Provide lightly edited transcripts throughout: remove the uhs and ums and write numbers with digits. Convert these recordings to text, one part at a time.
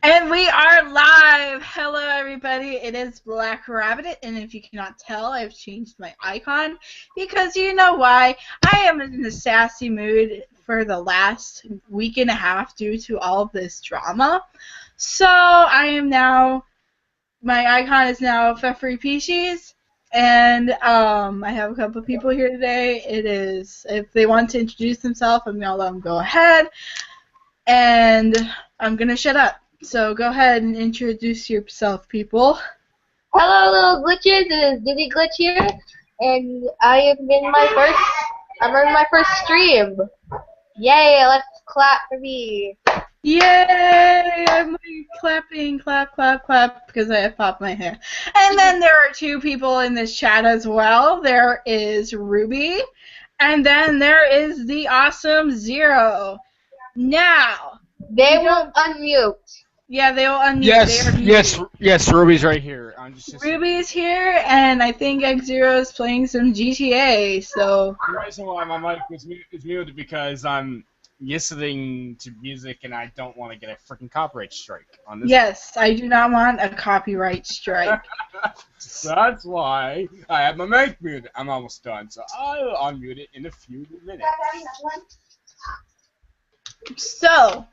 And we are live! Hello everybody, it is Black Rabbit, and if you cannot tell, I've changed my icon, because you know why. I am in a sassy mood for the last week and a half due to all of this drama. So, my icon is now Pfeffery Peaches, and I have a couple of people here today. If they want to introduce themselves, I'm going to let them go ahead, and I'm going to shut up. So go ahead and introduce yourself, people. Hello, little glitches. It is Diddy Glitch here, and I'm in my first stream. Yay! Let's clap for me. Yay! I'm like clapping, clap, clap, clap, because I have popped my hair. And then there are two people in this chat as well. There is Ruby, and then there is the awesome Zero. Now they will unmute. Yeah, they will unmute. Yes, Ruby's right here. Ruby's here, and I think X0 is playing some GTA, so... The reason why my mic is muted because I'm listening to music and I don't want to get a freaking copyright strike on this. Yes, I do not want a copyright strike. So that's why I have my mic muted. I'm almost done, so I'll unmute it in a few minutes. So,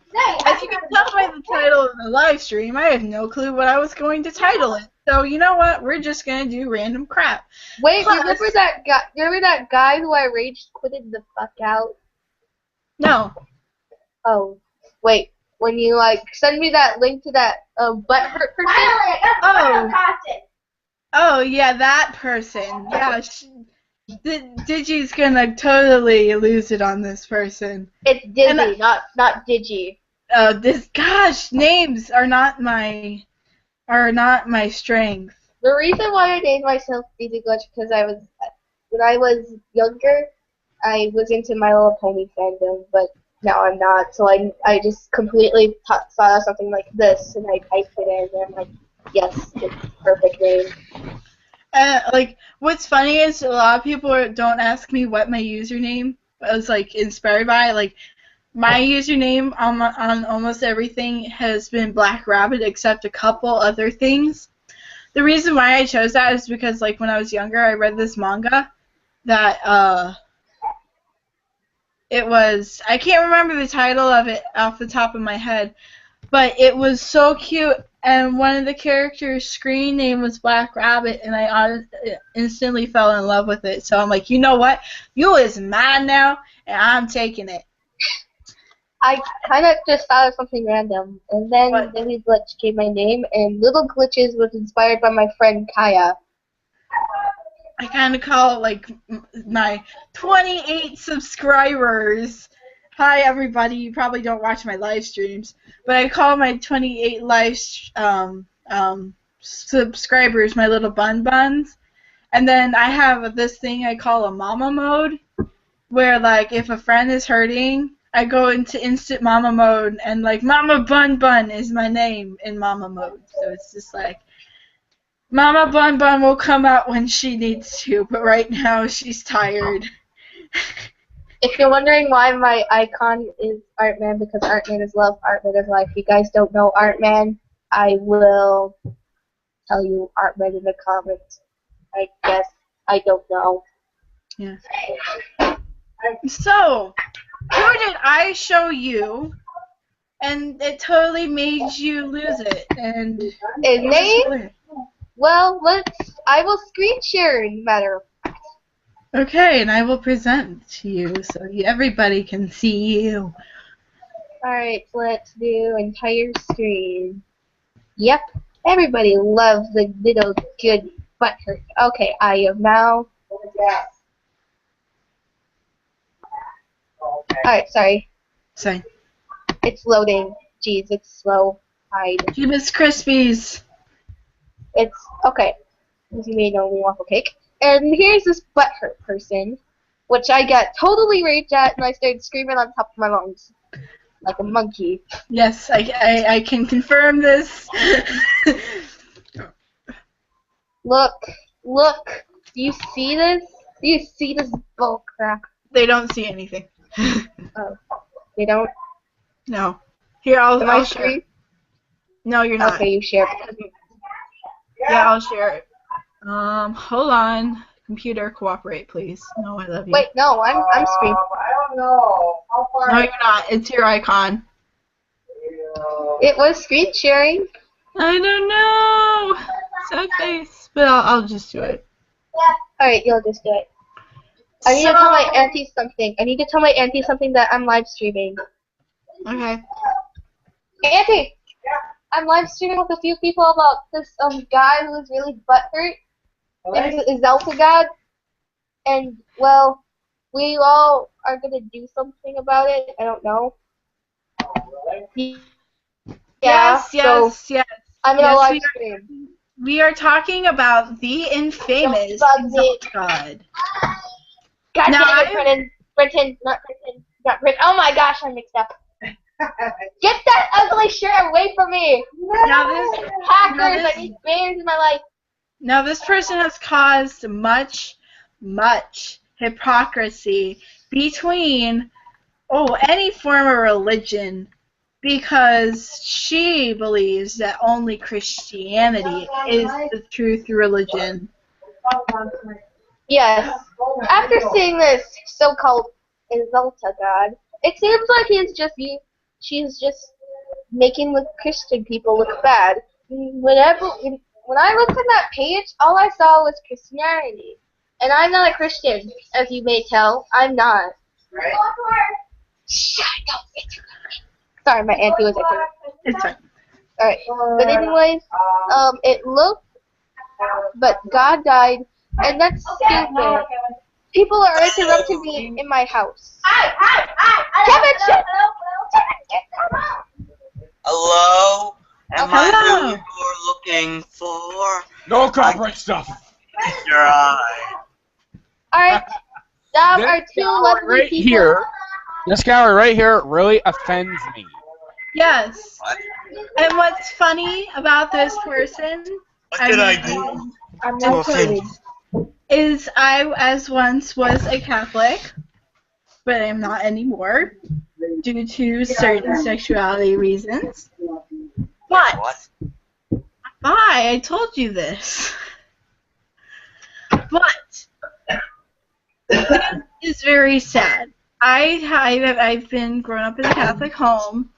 as you can tell by the title of the live stream, I have no clue what I was going to title it. So, you know what? We're just going to do random crap. Wait, remember that guy who I rage quitted the fuck out? No. Oh, wait. When you, send me that link to that butthurt person? Oh, yeah, that person. Yeah, Digi's gonna totally lose it on this person. It's Dizzy, not Digi. Names are not my strength. The reason why I named myself Dizzy Glitch because when I was younger, I was into My Little Pony fandom, but now I'm not. So I just completely saw something like this, and I typed it in, and I'm like, yes, it's the perfect name. What's funny is a lot of people don't ask me what my username was, inspired by. My username on almost everything has been Black Rabbit, except a couple other things. The reason why I chose that is because, when I was younger, I read this manga that, it was, I can't remember the title of it off the top of my head, but it was so cute. And one of the characters' screen name was Black Rabbit, and I instantly fell in love with it. So I'm like, you know what? You is mine now, and I'm taking it. I kind of just thought of something random, and then Dizzy Glitch gave my name, and Little Glitches was inspired by my friend Kaya. I kind of call it, my 28 subscribers. Hi, everybody. You probably don't watch my live streams, but I call my 28 subscribers my little buns. And then I have this thing I call a mama mode, where, if a friend is hurting, I go into instant mama mode, and, Mama Bun Bun is my name in mama mode. So it's just Mama Bun Bun will come out when she needs to, but right now she's tired. If you're wondering why my icon is Artman, because Artman is love, Artman is life. If you guys don't know Artman, I will tell you Artman in the comments. I guess I don't know. Yeah. So, who did I show you, and it totally made you lose it? And his name? Well, I will screen share, in matter of fact. Okay, and I will present to you so everybody can see you. Alright, let's do entire screen. Yep, everybody loves the little good butthurt. Okay, I am now. Alright, sorry. Sorry. It's loading. Jeez, it's slow. Hide. Jeebus Krispies. It's okay. You made only waffle cake. And here's this butthurt person, which I got totally raged at, and I started screaming on top of my lungs, like a monkey. Yes, I can confirm this. Look. Do you see this? Do you see this bull crap? They don't see anything. Oh, they don't? No. Here, I'll Am I share. screen? No, you're not. Okay, you share. Yeah, I'll share it. Hold on. Computer, cooperate, please. No, I love you. Wait, no, I'm screen. I don't know. How far? No, you're not. It's your icon. It was screen sharing. I don't know. Sad face. But I'll just do it. Alright, you'll just do it. I need to tell my auntie something. I need to tell my auntie something that I'm live streaming. Okay. Auntie! I'm live streaming with a few people about this guy who's really butthurt. It's Zelda God. And, well, we all are gonna do something about it. I don't know. Yes, yes, yes. I'm gonna Yes, live stream. We are talking about the infamous Don't bug me. God. God Now, damn it, Brenton, not Brenton. Oh my gosh, I'm mixed up. Get that ugly shirt away from me! Now this, Hackers, I need bears in my life. now this person has caused much hypocrisy between any form of religion, because she believes that only Christianity is the truth religion. Yes. After seeing this so-called Exalta God, it seems like she's just making the Christian people look bad. When I looked at that page, all I saw was Christianity. And I'm not a Christian, as you may tell. I'm not. Shut up. Sorry, my auntie was like, It's fine. alright. But anyways, it looked, but God died, and that's stupid. People are interrupting me in my house. Kevin, shut up! Hello? Am I Hello. who you're looking for? No copyright stuff. Your eye. Alright, now This our two guy lovely right people. here. This guy right here really offends me. Yes. What? And what's funny about this person, What did I do? I'm To not offend kidding. is I, as once was a Catholic, but I'm not anymore due to certain sexuality reasons. But What? I told you this. But this is very sad. I've been grown up in a Catholic home,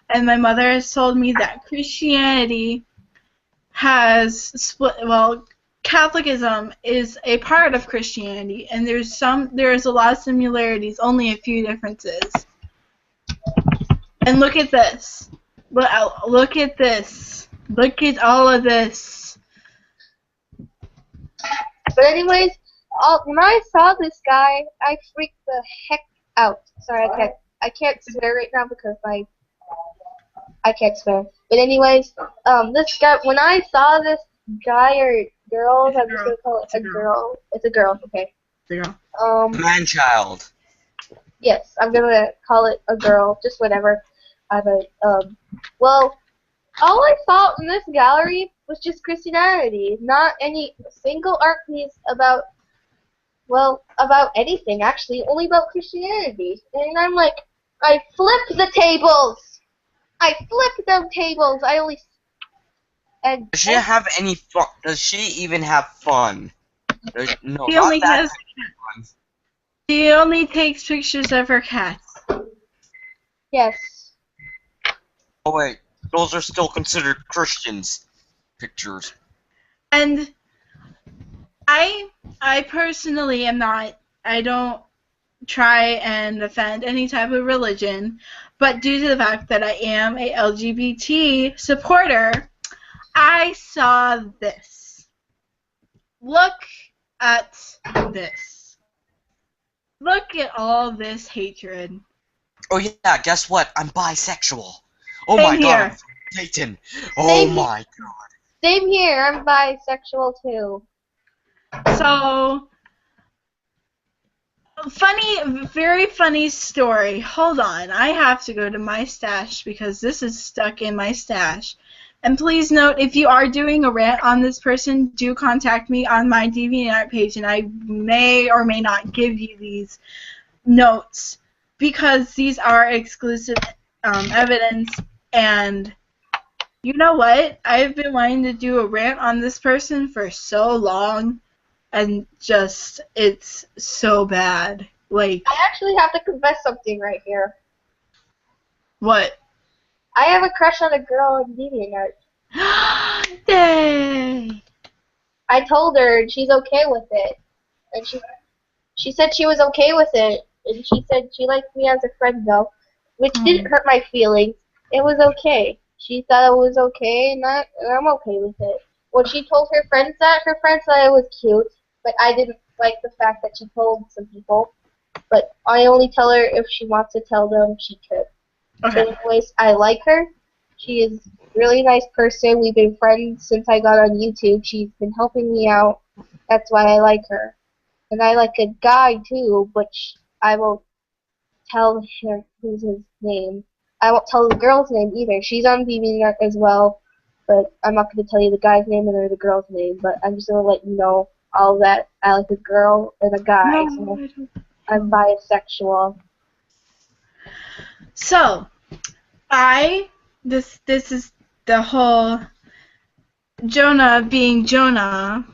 and my mother has told me that Christianity has split. Well, Catholicism is a part of Christianity, and there's a lot of similarities, only a few differences. And look at this. Look at this. Look at all of this. But anyways, when I saw this guy, I freaked the heck out. Sorry, I can't swear right now because I can't swear. But anyways, this guy, when I saw this guy or girl, I'm just gonna call it a girl. It's a girl, okay. Man-child. Yes, I'm gonna call it a girl, just whatever. Well, all I saw in this gallery was just Christianity, not any single art piece about anything, actually, only about Christianity. And I'm like, I flipped the tables! I flipped them tables! And Does she have any fun? Does she even have fun? No, She not only that has- kind of fun. She only takes pictures of her cats. yes. Oh wait, those are still considered Christians pictures. And I personally am not. I don't try and offend any type of religion, but due to the fact that I am a LGBT supporter, I saw this. Look at this. Look at all this hatred. Oh yeah, guess what? I'm bisexual. Oh Same my here. god, Satan. Oh Same my god. Same here, I'm bisexual too. So, very funny story. Hold on, I have to go to my stash because this is stuck in my stash. And please note, if you are doing a rant on this person, do contact me on my DeviantArt page, and I may or may not give you these notes because these are exclusive evidence, and You know what? I've been wanting to do a rant on this person for so long, and just, it's so bad. Like, I actually have to confess something right here. what? I have a crush on a girl in DeviantArt. Yay! I told her and she's okay with it. And she said she was okay with it. And she said she liked me as a friend though. Which didn't hurt my feelings. It was okay. She thought it was okay and I'm okay with it. When she told her friends thought it was cute, but I didn't like the fact that she told some people. But I only tell her if she wants to tell them she could. Okay. Anyways, I like her. She is a really nice person. We've been friends since I got on YouTube. She's been helping me out. That's why I like her. And I like a guy too, but I won't tell him who's his name. I won't tell the girl's name either. She's on DeviantArt as well, but I'm not going to tell you the guy's name or the girl's name. But I'm just going to let you know all that. I like a girl and a guy, No, so I don't. I'm bisexual. So, this is the whole Jonah being Jonah.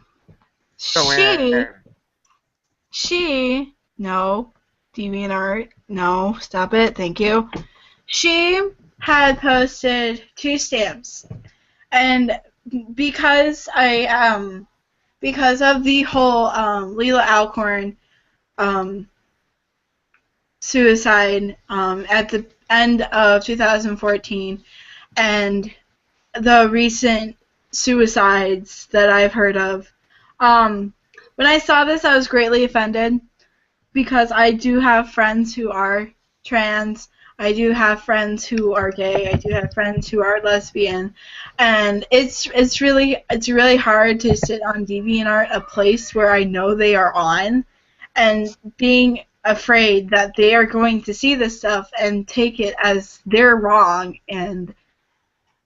No, DeviantArt, no, stop it, thank you. She had posted 2 stamps, and because because of the whole Leela Alcorn suicide at the end of 2014, and the recent suicides that I've heard of. When I saw this, I was greatly offended because I do have friends who are trans. I do have friends who are gay. I do have friends who are lesbian, and it's really hard to sit on DeviantArt, a place where I know they are on, and being afraid that they are going to see this stuff and take it as they're wrong, and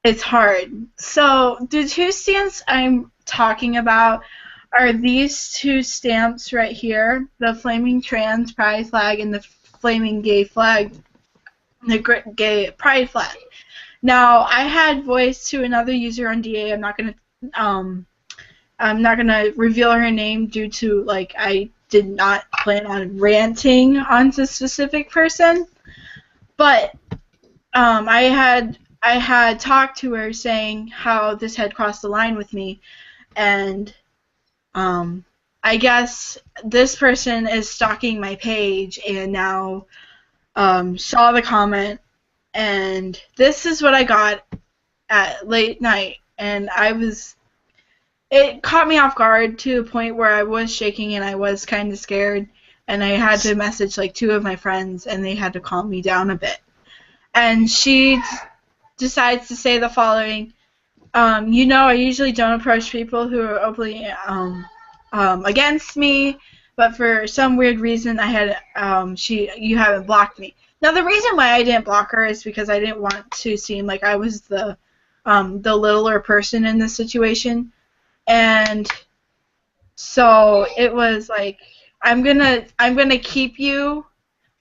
it's hard. So the 2 stamps I'm talking about are these 2 stamps right here, the flaming trans pride flag and the flaming gay flag, the gay pride flag. Now, I had voiced to another user on DA. I'm not gonna reveal her name due to, like, I did not plan on ranting on this specific person, but I had talked to her saying how this had crossed the line with me, and I guess this person is stalking my page and now saw the comment, and this is what I got at late night, and it caught me off guard to the point where I was shaking and I was kind of scared, and I had to message like 2 of my friends, and they had to calm me down a bit. And she decides to say the following: you know, I usually don't approach people who are openly against me, but for some weird reason I had you haven't blocked me. Now, the reason why I didn't block her is because I didn't want to seem like I was the littler person in this situation, and so it was like, I'm gonna keep you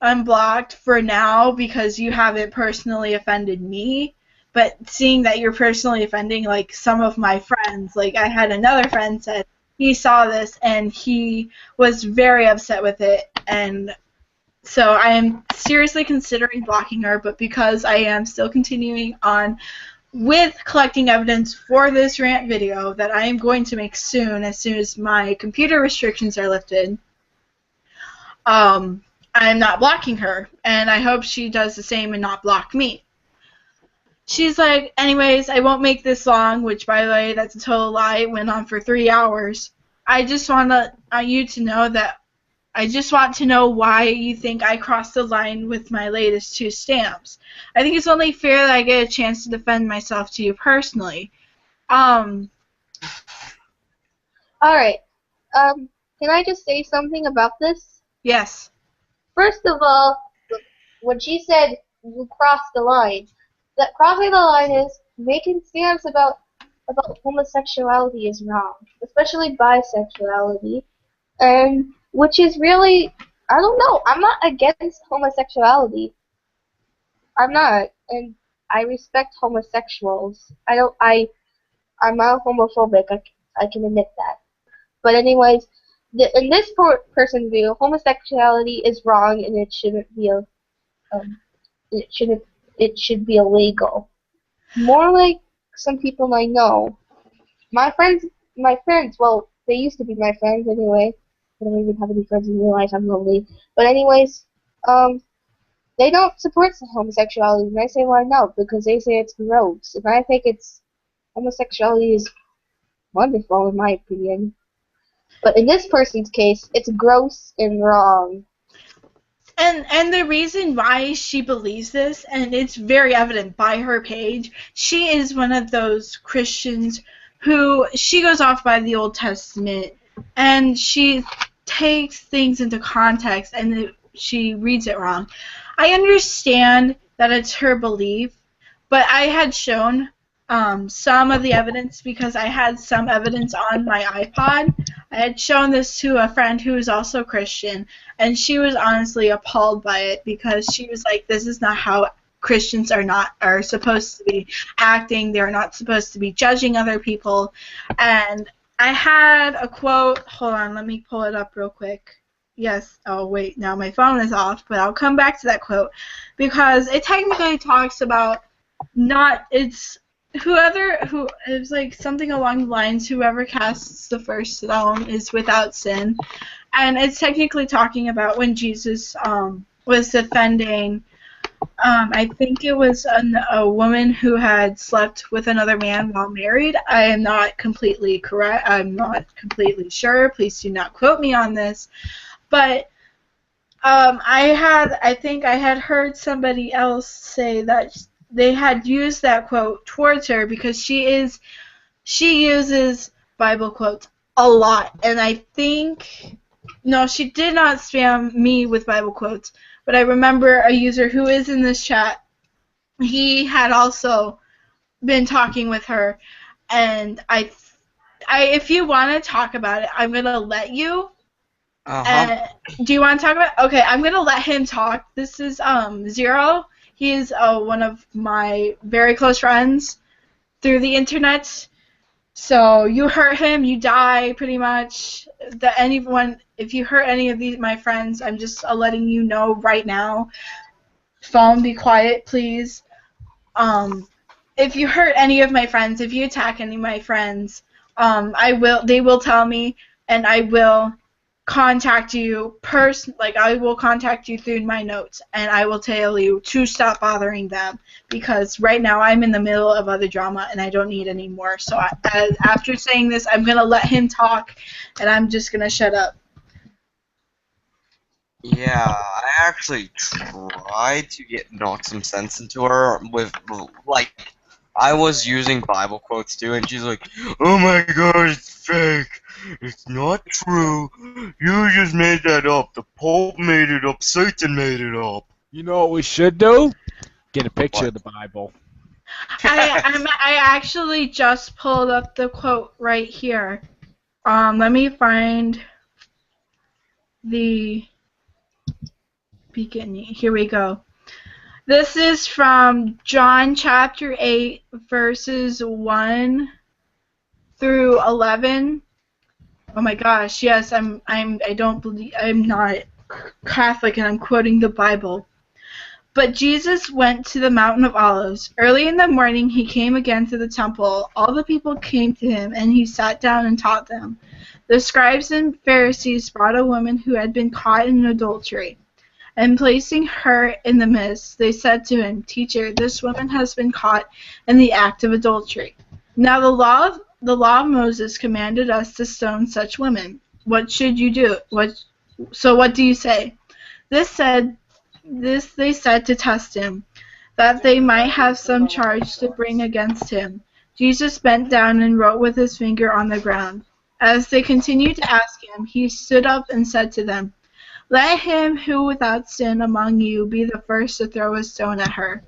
unblocked for now because you haven't personally offended me. But seeing that you're personally offending, like, some of my friends, like, I had another friend said he saw this and he was very upset with it, and so I am seriously considering blocking her, but because I am still continuing on with collecting evidence for this rant video that I am going to make soon, as soon as my computer restrictions are lifted, I'm not blocking her, and I hope she does the same and not block me. She's like, anyways, I won't make this long, which, by the way, that's a total lie. It went on for 3 hours. I just want you to know that I just want to know why you think I crossed the line with my latest 2 stamps. I think it's only fair that I get a chance to defend myself to you personally. Alright. Can I just say something about this? Yes. First of all, when she said you crossed the line, that crossing the line is making stamps about homosexuality is wrong, especially bisexuality, and which is really, I don't know, I'm not against homosexuality. I'm not, and I respect homosexuals. I'm not homophobic. I can admit that. But anyways, in this person's view, homosexuality is wrong and um, it shouldn't it should be illegal. More like some people I know. My friends, well, they used to be my friends anyway. I don't even have any friends in real life. I'm lonely. But anyways, they don't support homosexuality, and I say why not? Because they say it's gross, and I think homosexuality is wonderful in my opinion. But in this person's case, it's gross and wrong. And the reason why she believes this, and it's very evident by her page, she is one of those Christians who she goes off by the Old Testament, and she takes things into context, and she reads it wrong. I understand that it's her belief, but I had shown some of the evidence because I had some evidence on my iPod. I had shown this to a friend who is also Christian, and she was honestly appalled by it because she was like, this is not how Christians are supposed to be acting. They're not supposed to be judging other people. And I had a quote. Hold on, let me pull it up real quick. Yes. Oh, wait. Now my phone is off, but I'll come back to that quote because it technically talks about it's like something along the lines, whoever casts the first stone is without sin. And it's technically talking about when Jesus was defending, I think it was a woman who had slept with another man while married. I am not completely correct. I'm not completely sure. Please do not quote me on this. But I think I had heard somebody else say that they had used that quote towards her because she uses Bible quotes a lot. And I think, no, she did not spam me with Bible quotes, but I remember a user who is in this chat, he had also been talking with her, and if you want to talk about it, I'm going to let you. Do you want to talk about it? Okay, I'm going to let him talk. This is Zero. He is one of my very close friends through the internet. So you hurt him, you die, pretty much. If you hurt any of my friends, I'm just letting you know right now. Phone, be quiet, please. If you hurt any of my friends, if you attack any of my friends, they will tell me, and I will contact you I will contact you through my notes, and I will tell you to stop bothering them because right now I'm in the middle of other drama and I don't need any more. So after saying this, I'm gonna let him talk, and I'm just gonna shut up. Yeah, I actually tried to knock some sense into her with, like, I was using Bible quotes too, and she's like, oh my god, it's fake. It's not true. You just made that up. The Pope made it up. Satan made it up. You know what we should do? Get a picture of the Bible. I actually just pulled up the quote right here. Let me find the beginning. Here we go. This is from John chapter 8, verses 1 through 11. Oh my gosh, yes, I'm not Catholic, and I'm quoting the Bible. But Jesus went to the Mountain of Olives. Early in the morning he came again to the temple. All the people came to him, and he sat down and taught them. The scribes and Pharisees brought a woman who had been caught in adultery. And placing her in the midst, they said to him, Teacher, this woman has been caught in the act of adultery. Now the law of Moses commanded us to stone such women. What should you do? What do you say? This they said to test him, that they might have some charge to bring against him. Jesus bent down and wrote with his finger on the ground. As they continued to ask him, he stood up and said to them, Let him who without sin among you be the first to throw a stone at her.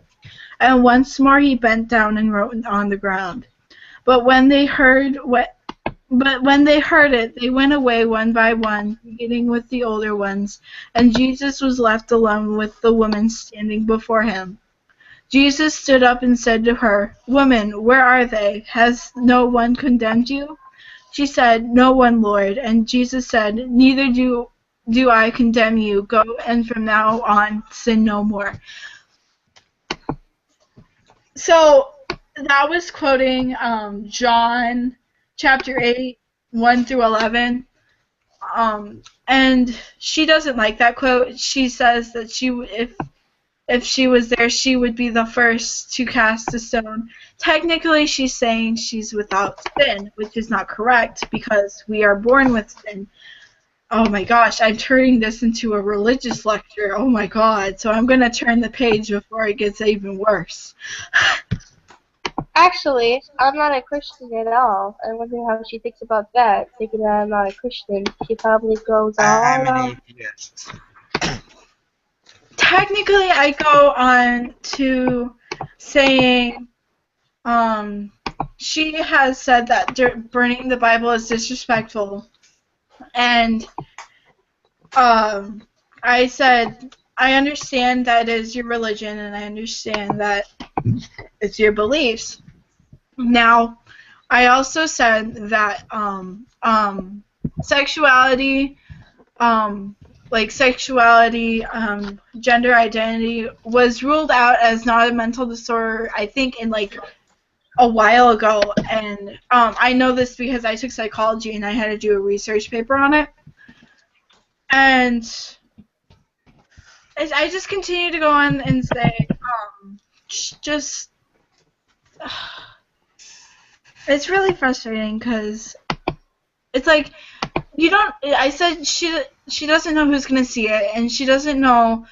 And once more he bent down and wrote on the ground. But when they heard it, they went away one by one, beginning with the older ones, and Jesus was left alone with the woman standing before him. Jesus stood up and said to her, "Woman, where are they? Has no one condemned you?" She said, "No one, Lord." And Jesus said, "Neither do I condemn you. Go, and from now on sin no more." So that was quoting John chapter 8, 1 through 11. And she doesn't like that quote. She says that if she was there, she would be the first to cast a stone. Technically, she's saying she's without sin, which is not correct because we are born with sin. Oh my gosh, I'm turning this into a religious lecture. Oh my god. So I'm going to turn the page before it gets even worse. Actually, I'm not a Christian at all. I wonder how she thinks about that, thinking that I'm not a Christian. She probably goes all I'm an around. atheist. Technically, I go on to saying she has said that burning the Bible is disrespectful. And I said, I understand that it is your religion, and I understand that it's your beliefs. Now, I also said that sexuality, gender identity was ruled out as not a mental disorder, I think, in like a while ago. And I know this because I took psychology and I had to do a research paper on it. And I just continue to go on and say, just, it's really frustrating because it's like, I said she doesn't know who's going to see it, and she doesn't know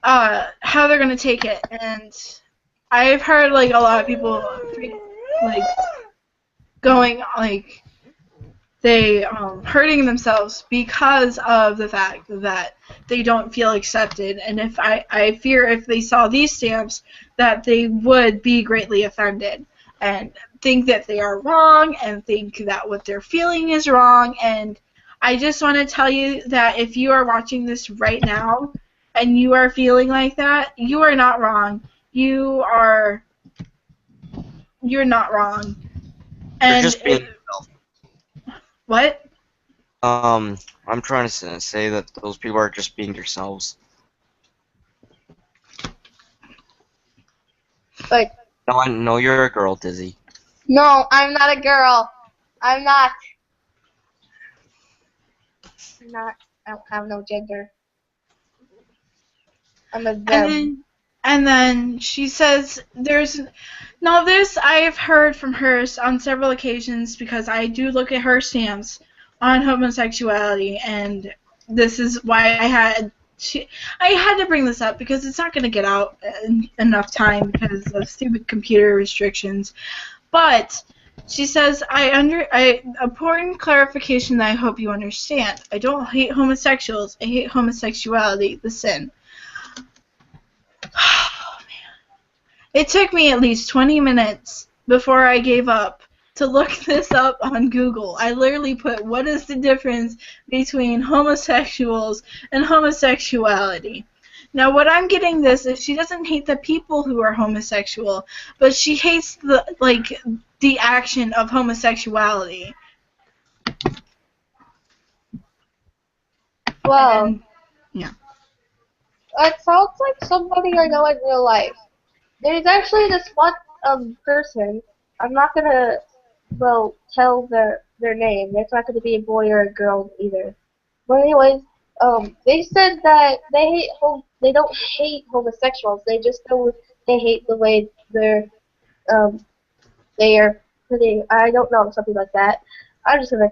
how they're going to take it. And I've heard, like, a lot of people, like, going, like, they hurting themselves because of the fact that they don't feel accepted. And if I fear if they saw these stamps that they would be greatly offended and think that they are wrong and think that what they're feeling is wrong. And I just want to tell you that if you are watching this right now and you are feeling like that, you are not wrong. You're not wrong. You're And just being yourself. What? I'm trying to say that those people are just being themselves. But No, I know you're a girl, Dizzy. no, I'm not a girl. I'm not. I'm not. I don't have no gender. I'm a them. And then she says this I've heard from her on several occasions because I do look at her stamps on homosexuality, and this is why I had to bring this up because it's not going to get out in enough time because of stupid computer restrictions. But she says, important clarification that I hope you understand. I don't hate homosexuals. I hate homosexuality, the sin. Oh, man. It took me at least 20 minutes before I gave up to look this up on Google. I literally put, what is the difference between homosexuals and homosexuality? Now, what I'm getting this is she doesn't hate the people who are homosexual, but she hates the action of homosexuality. Well, And, yeah. it sounds like somebody I know in real life. There's actually this one person. I'm not gonna tell their name. It's not gonna be a boy or a girl either. But anyways, they said that they don't hate homosexuals. They just don't they hate the way they are putting. I don't know, something like that. I'm just gonna.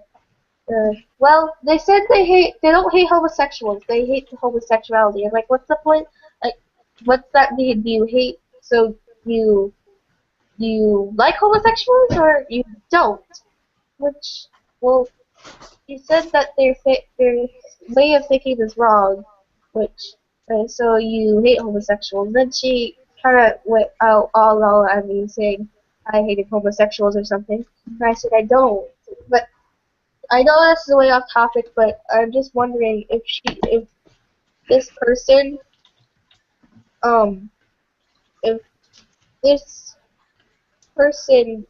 They said they don't hate homosexuals. They hate the homosexuality. I'm like, what's the point? Like, what's that mean? Do you hate? So you like homosexuals or you don't? Which, well, you said that their way of thinking is wrong, which, so you hate homosexuals. Then she kind of went out all at me saying I hated homosexuals or something. And I said I don't. But I know this is way off topic, but I'm just wondering if this person, if this person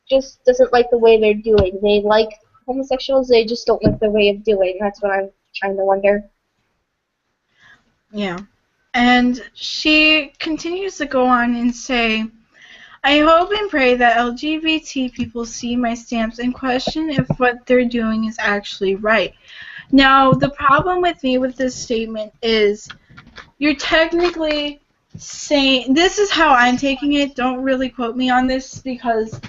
just doesn't like the way they're doing. They like homosexuals, they just don't like their way of doing. That's what I'm trying to wonder. Yeah. And she continues to go on and say, I hope and pray that LGBT people see my stamps and question if what they're doing is actually right. Now, the problem with me with this statement is you're technically saying, this is how I'm taking it, don't really quote me on this because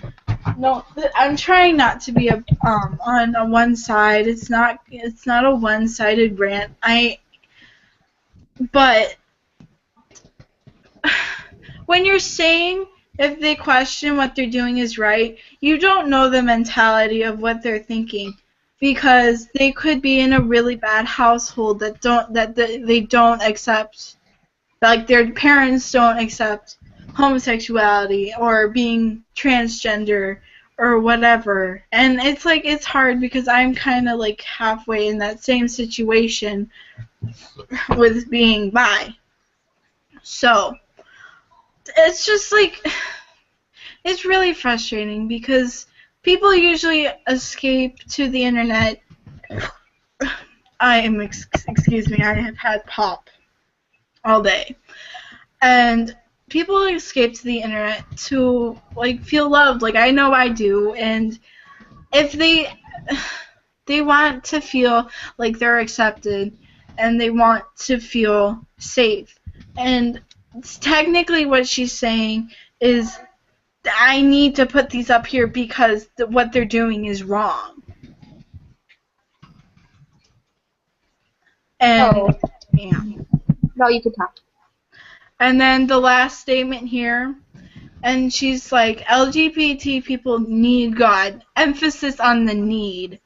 no, I'm trying not to be on a one side. It's not a one-sided rant. But when you're saying if they question what they're doing is right, you don't know the mentality of what they're thinking, because they could be in a really bad household that they don't accept, like their parents don't accept homosexuality or being transgender or whatever. And it's like, it's hard because I'm kind of like halfway in that same situation with being bi. So it's just like, it's really frustrating because people usually escape to the internet. Excuse me, I have had pop all day. And people escape to the internet to like feel loved, like I know I do, and if they want to feel like they're accepted and they want to feel safe. And technically what she's saying is I need to put these up here because what they're doing is wrong. And yeah. No, you can talk. And then the last statement here, and she's like, LGBT people need God. Emphasis on the need.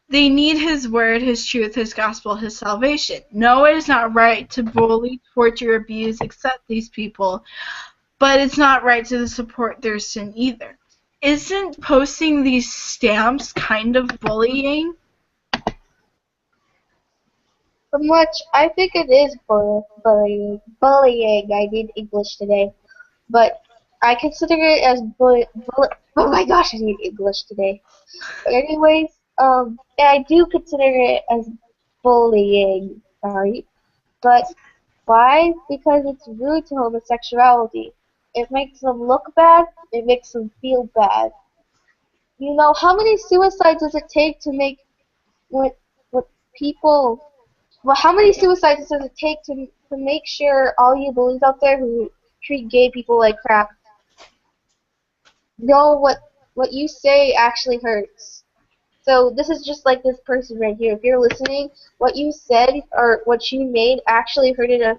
They need His word, His truth, His gospel, His salvation. No, it is not right to bully, torture, abuse, accept these people, but it's not right to support their sin either. Isn't posting these stamps kind of bullying? From which I think it is bullying. I did English today, but I consider it as oh my gosh, I need English today. But anyways, I do consider it as bullying. Sorry, but why? Because it's rude to homosexuality. It makes them look bad. It makes them feel bad. You know, how many suicides does it take to make what people? Well, how many suicides does it take to make sure all you bullies out there who treat gay people like crap know what you say actually hurts? So this is just like this person right here. If you're listening, what you said or what you made actually hurted and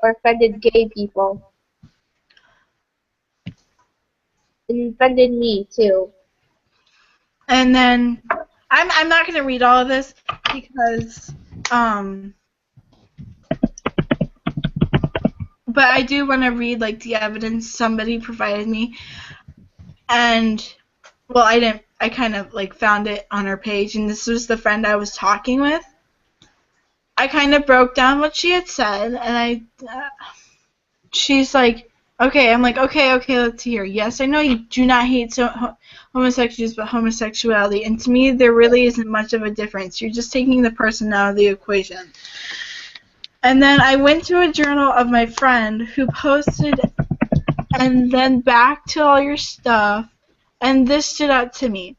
offended gay people. And offended me too. And then I'm not going to read all of this because but I do want to read like the evidence somebody provided me. And well, I kind of like found it on her page, and this was the friend I was talking with. I kind of broke down what she had said, and she's like, okay, I'm like, okay, let's hear. Yes, I know you do not hate homosexuals, but homosexuality, and to me, there really isn't much of a difference. You're just taking the person out of the equation. And then I went to a journal of my friend who posted, and then back to all your stuff, and this stood out to me.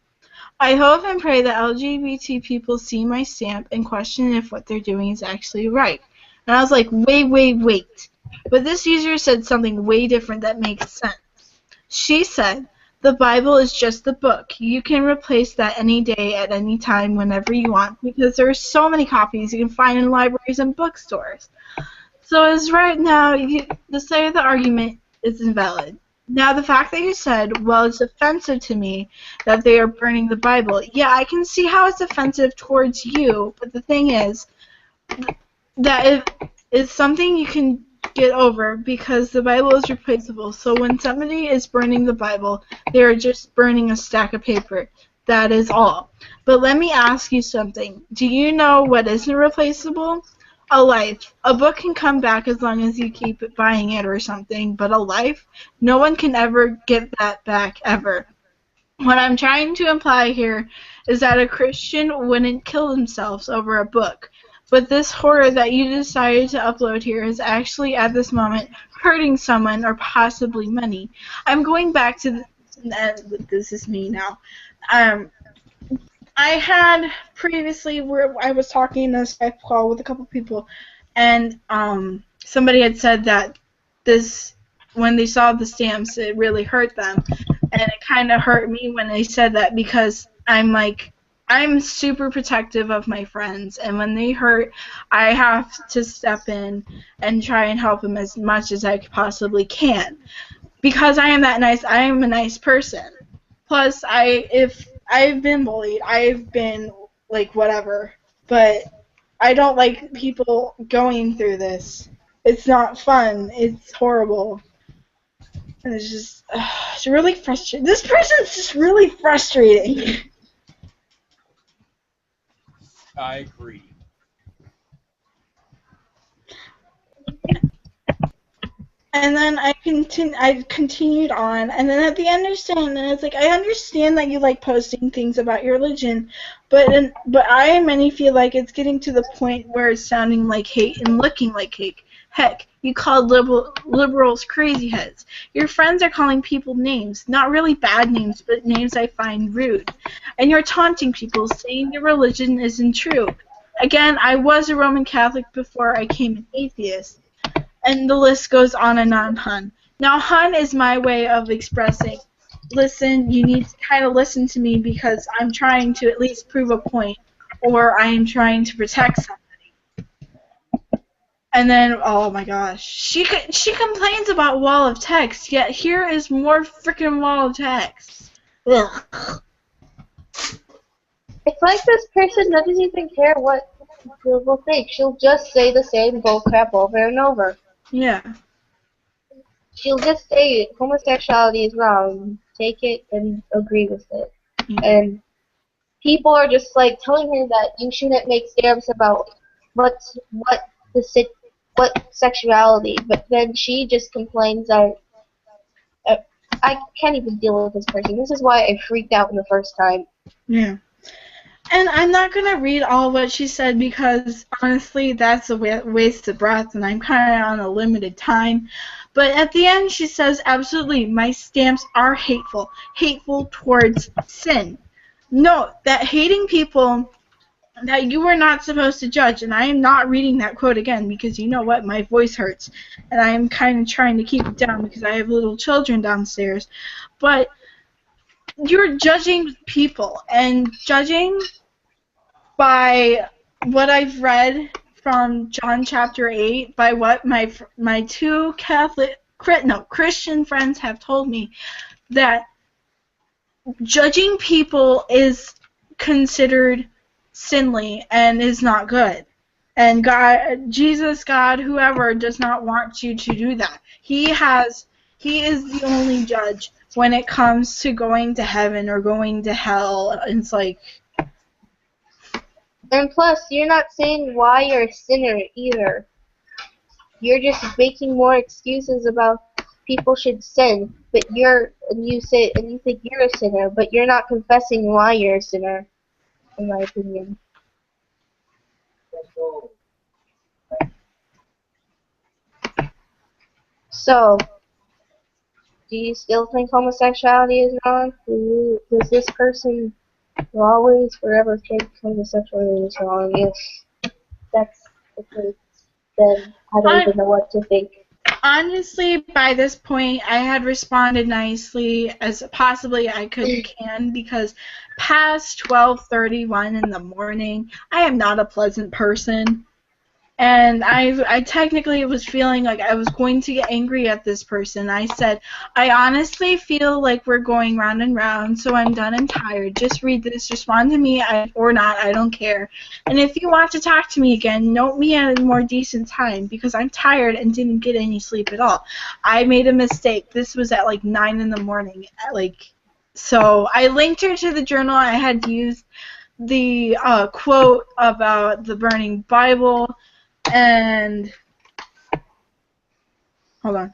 I hope and pray that LGBT people see my stamp and question if what they're doing is actually right. And I was like, wait. But this user said something way different that makes sense. She said, the Bible is just the book. You can replace that any day at any time whenever you want because there are so many copies you can find in libraries and bookstores. So as right now, the side of the argument is invalid. Now, the fact that you said, well, it's offensive to me that they are burning the Bible. Yeah, I can see how it's offensive towards you, but the thing is that it is something you can get over because the Bible is replaceable. So when somebody is burning the Bible, they are just burning a stack of paper. That is all. But let me ask you something. Do you know what isn't replaceable? a life. A book can come back as long as you keep buying it or something, but a life, no one can ever get that back, ever. What I'm trying to imply here is that a Christian wouldn't kill themselves over a book. But this horror that you decided to upload here is actually, at this moment, hurting someone or possibly many. I'm going back to this is me now. I had previously where I was talking in a Skype call with a couple people, and somebody had said that this, when they saw the stamps, it really hurt them, and it kind of hurt me when they said that, because I'm super protective of my friends, and when they hurt, I have to step in and try and help them as much as I possibly can, because I am that nice. I am a nice person. Plus, if I've been bullied, I've been like whatever, but I don't like people going through this. It's not fun. It's horrible. And it's just, it's really frustrating. This person's just really frustrating. I agree. And then I continued on, and then at the end, and it's like, I understand that you like posting things about your religion, but I and many feel like it's getting to the point where it's sounding like hate and looking like hate. Heck, you called liberals crazy heads. Your friends are calling people names, not really bad names, but names I find rude. And you're taunting people, saying your religion isn't true. Again, I was a Roman Catholic before I became an atheist. And the list goes on and on, hun. Now, hun is my way of expressing, listen, you need to kind of listen to me because I'm trying to at least prove a point, or I am trying to protect somebody. And then, oh my gosh, she complains about wall of text, yet here is more freaking wall of text. Ugh. It's like this person doesn't even care what people will think. She'll just say the same bullcrap over and over. Yeah. She'll just say homosexuality is wrong, take it and agree with it. Yeah. And people are just like telling her that you shouldn't make stamps about what sexuality, but then she just complains that I can't even deal with this person. This is why I freaked out in the first time. Yeah. And I'm not going to read all what she said because, honestly, that's a waste of breath, and I'm kind of on a limited time. But at the end, she says, absolutely, my stamps are hateful. Hateful towards sin. Note that hating people that you are not supposed to judge, and I am not reading that quote again because you know what, my voice hurts, and I am kind of trying to keep it down because I have little children downstairs. But you're judging people, and judging by what I've read from John chapter 8, by what my two Christian friends have told me, that judging people is considered sinly and is not good. And God, Jesus, God, whoever, does not want you to do that. He is the only judge when it comes to going to heaven or going to hell. It's like... And plus, you're not saying why you're a sinner either. You're just making more excuses about people should sin, but you think you're a sinner, but you're not confessing why you're a sinner, in my opinion. So, do you still think homosexuality is wrong? Does this person always forever think homosexuality is wrong? If that's the case, then I don't even know what to think. Honestly, by this point, I had responded nicely as possibly I can because past 12:31 in the morning, I am not a pleasant person. And I technically was feeling like I was going to get angry at this person. I said, I honestly feel like we're going round and round, so I'm done and tired. Just read this, respond to me, or not, I don't care. And if you want to talk to me again, note me at a more decent time, because I'm tired and didn't get any sleep at all. I made a mistake. This was at like 9 in the morning. So I linked her to the journal. I had used the quote about the burning Bible. And hold on.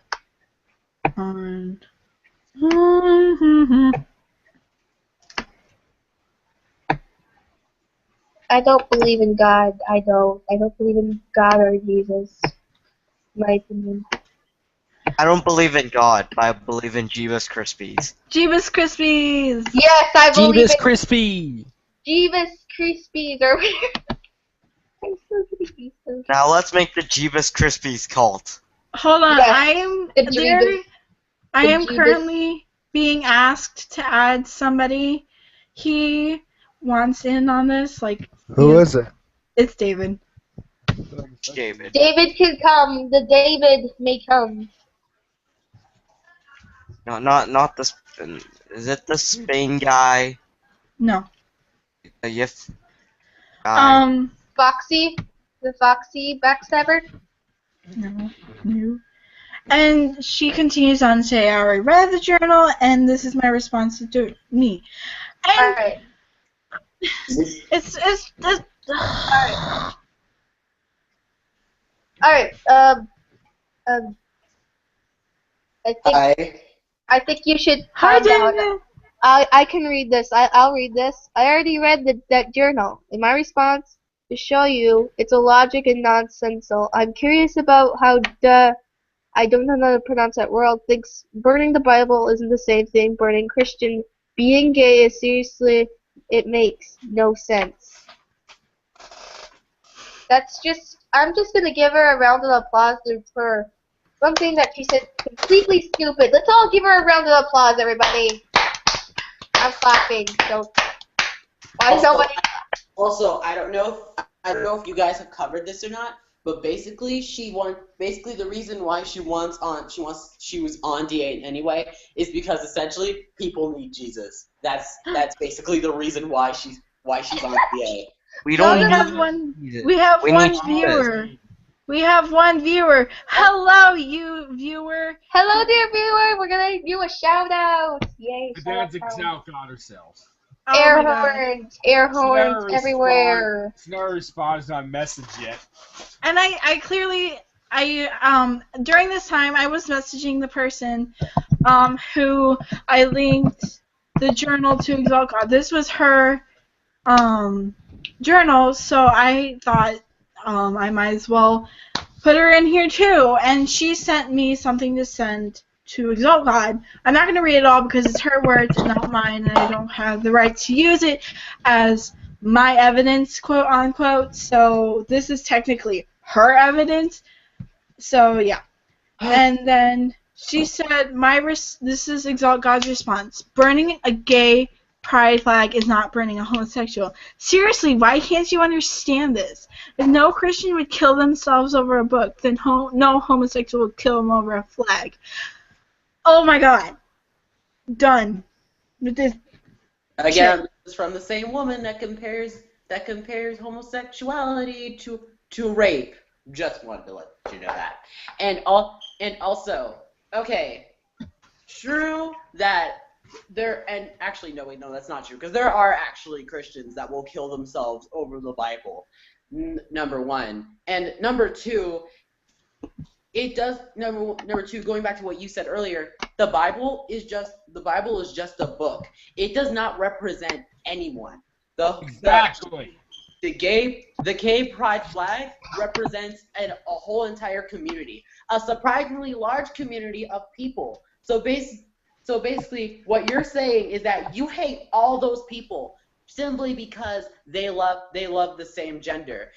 I don't believe in God. I don't believe in God or Jesus. My opinion. I don't believe in God, but I believe in Jeebus Krispies. Jeebus Krispies. Yes, I believe Jeebus in Crispy. Jeebus Krispies or I'm so gonna be so. Now let's make the Jeebus Krispies cult. Hold on. Yes, I am the there. Jeebus. I the am Jeebus. currently being asked to add somebody. He wants in on this. Like, Who is it? it's David. David. David can come. The David may come. No, not the. Is it the Spain guy? No. The Yif guy. Foxy, the Foxy backstabber. No. And she continues on to say, I already read the journal, and this is my response to me. And Alright. it's Alright, I think you should Hi, calm down. David. I can read this. I'll read this. I already read that journal. In my response, to show you it's illogic and nonsensical. I'm curious about how I don't know how to pronounce that word, thinks burning the Bible isn't the same thing burning Christian. Being gay is seriously, it makes no sense. I'm just gonna give her a round of applause for something that she said completely stupid. Let's all give her a round of applause, everybody. I'm clapping, so why is nobody? Also, I don't know if you guys have covered this or not, but basically the reason why she was on D8 anyway is because essentially people need Jesus. That's basically the reason why she's on D8. We don't have need one. Jesus. We have We one need viewer. We have one viewer. Hello, you viewer. Hello, dear viewer. We're gonna do a shout out. Yay! The Shout Danzig out. South got herself. Air Oh my God. horns everywhere. She never responded to my message yet. And I clearly during this time I was messaging the person who I linked the journal to Exalt God. This was her journal, so I thought I might as well put her in here too. And she sent me something to send to Exalt God. I'm not going to read it all because it's her words and not mine, and I don't have the right to use it as my evidence, quote unquote. So this is technically her evidence. So yeah. And then she said, this is Exalt God's response. Burning a gay pride flag is not burning a homosexual. Seriously, why can't you understand this? If no Christian would kill themselves over a book, then no homosexual would kill them over a flag. Oh my God. Done. With this. Again, it's from the same woman that compares homosexuality to rape. Just wanted to let you know that. And also, okay, true that no, that's not true, because there are actually Christians that will kill themselves over the Bible. Number one, and number two, number two, going back to what you said earlier, the Bible is just a book. It does not represent anyone. Exactly. The gay pride flag represents a whole entire community, a surprisingly large community of people. So basically, what you're saying is that you hate all those people simply because they love the same gender.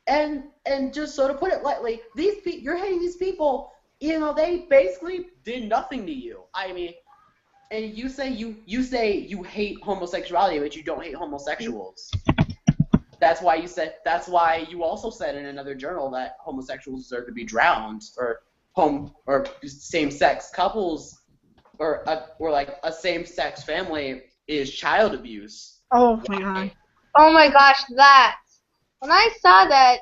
And just so to put it lightly, you're hating these people. You know, they basically did nothing to you. I mean, and you say you hate homosexuality, but you don't hate homosexuals. That's why you also said in another journal that homosexuals deserve to be drowned, or same-sex couples, or like a same-sex family is child abuse. Oh my God. Oh my gosh, that. When I saw that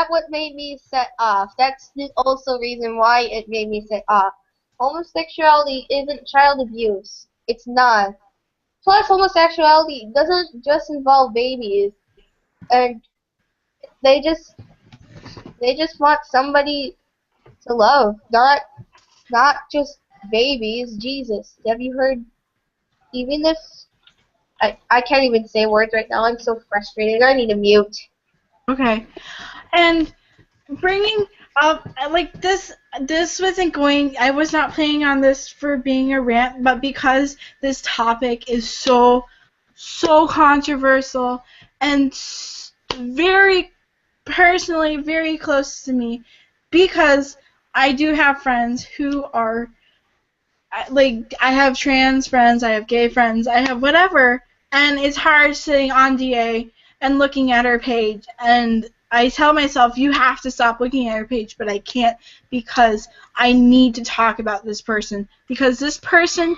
what made me set off. That's the also reason why it made me set off. Homosexuality isn't child abuse. It's not. Plus, homosexuality doesn't just involve babies. And they just want somebody to love, not just babies. Jesus, have you heard? Even if I can't even say words right now. I'm so frustrated. I need to mute. Okay. And bringing up like this wasn't going. I was not planning on this for being a rant, but because this topic is so controversial and very personally very close to me, because I do have friends who are like, I have trans friends, I have gay friends, I have whatever, and it's hard sitting on DA and looking at her page, and I tell myself, you have to stop looking at her page, but I can't, because I need to talk about this person, because this person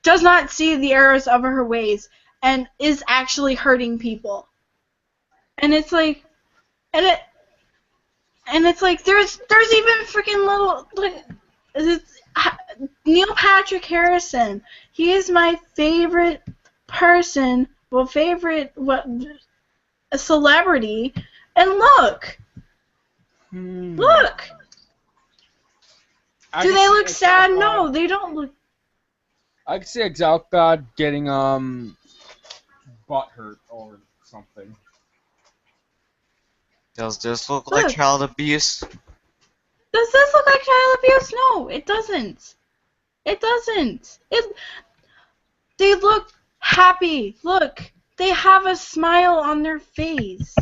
does not see the errors of her ways, and is actually hurting people. And it's like, and it's like, there's even freaking little, like, it's, Neil Patrick Harrison. He is my favorite person, a celebrity. And look, look. Do they look sad? No, they don't look. I can see Exalt God getting butt hurt or something. Does this look like child abuse? Does this look like child abuse? No, it doesn't. It doesn't. They look happy. Look, they have a smile on their face.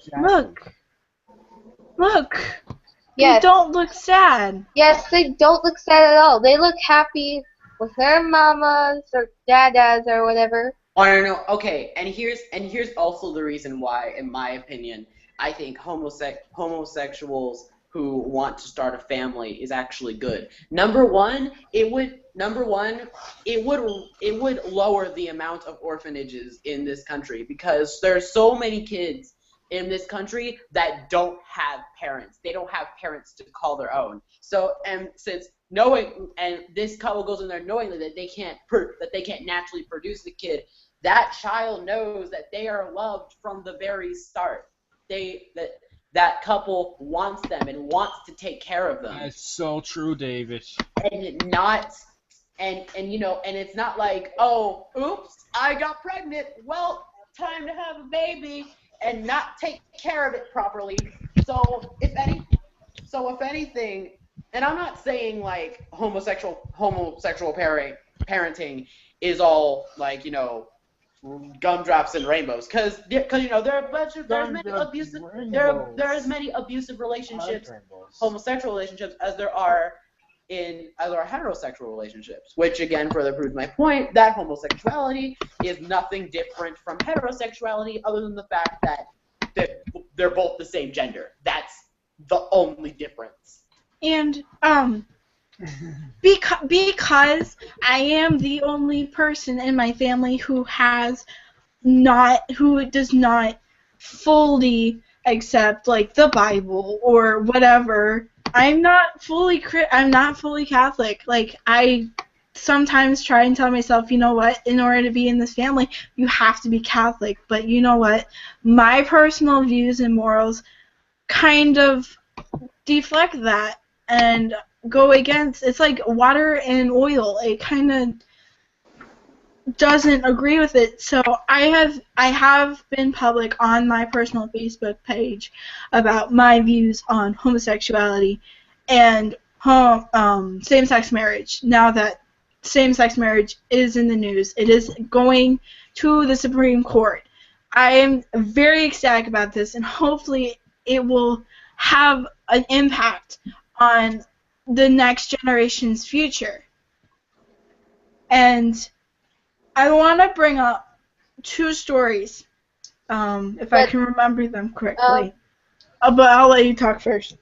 Exactly. Look. Yes. They don't look sad. Yes, they don't look sad at all. They look happy with their mamas or dadas or whatever. Oh, no. Okay, and here's also the reason why, in my opinion, I think homosexuals who want to start a family is actually good. Number one, it would lower the amount of orphanages in this country, because there's so many kids in this country that don't have parents. They don't have parents to call their own. So, and since this couple goes in there knowing that they can't naturally produce the kid, that child knows that they are loved from the very start. That couple wants them and wants to take care of them. That's so true, David. And it's not like, oh, oops, I got pregnant. Well, time to have a baby, and not take care of it properly. So if anything, and I'm not saying like homosexual parenting is all like, gumdrops and rainbows, because there's many abusive relationships, homosexual relationships, as there are heterosexual relationships, which again further proves my point that homosexuality is nothing different from heterosexuality, other than the fact that they're both the same gender. That's the only difference. And because I am the only person in my family who does not fully accept like the Bible or whatever. I'm not fully Catholic. Like, I sometimes try and tell myself, you know what, in order to be in this family, you have to be Catholic. But you know what? My personal views and morals kind of deflect that and go against. It's like water and oil. It kind of doesn't agree with it. So I have been public on my personal Facebook page about my views on homosexuality and same-sex marriage. Now that same-sex marriage is in the news, it is going to the Supreme Court. I am very ecstatic about this, and hopefully it will have an impact on the next generation's future. And I want to bring up two stories, if I can remember them correctly. But I'll let you talk first.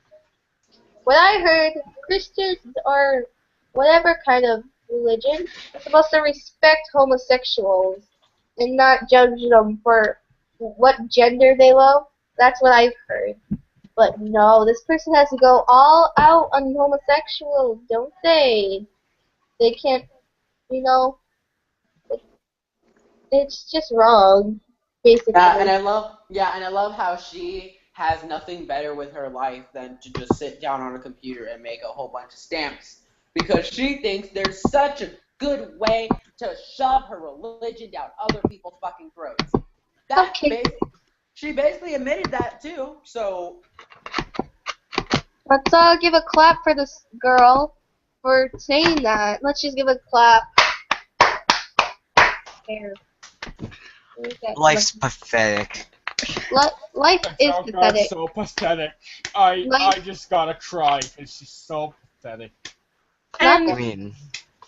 What I heard, Christians or whatever kind of religion are supposed to respect homosexuals and not judge them for what gender they love. That's what I've heard. But no, this person has to go all out on homosexuals, don't they? They can't, it's just wrong. basically. And I love how she has nothing better with her life than to just sit down on a computer and make a whole bunch of stamps because she thinks there's such a good way to shove her religion down other people's fucking throats. Okay. She basically admitted that too. So Let's all give a clap for this girl for saying that. Let's just give a clap. There. Life's pathetic. Life is Oh God, pathetic. so pathetic. I just gotta cry because she's so pathetic. And I mean,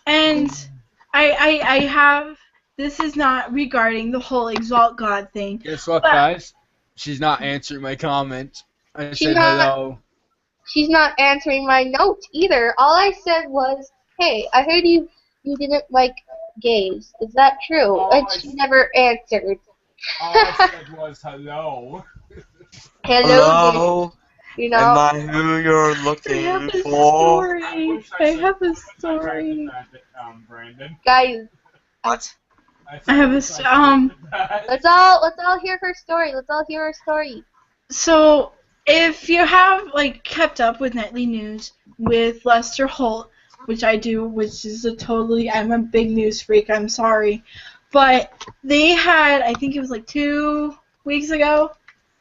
I have, this is not regarding the whole exalt God thing. Guess what, But- guys? She's not answering my comment. I She's said not- hello. She's not answering my note either. All I said was, "Hey, I heard you didn't like gays. Is that true?" Oh, And I she see. never answered. All I said was hello. hello? You Am know. I who you're I looking have a for? story. wish I said- have a I tried story. to find it, Brandon. Guys, What? I have a let's all hear her story. Let's all hear her story. So, if you have kept up with nightly news with Lester Holt, which I do, which is I'm a big news freak. I'm sorry, but they had, I think it was 2 weeks ago,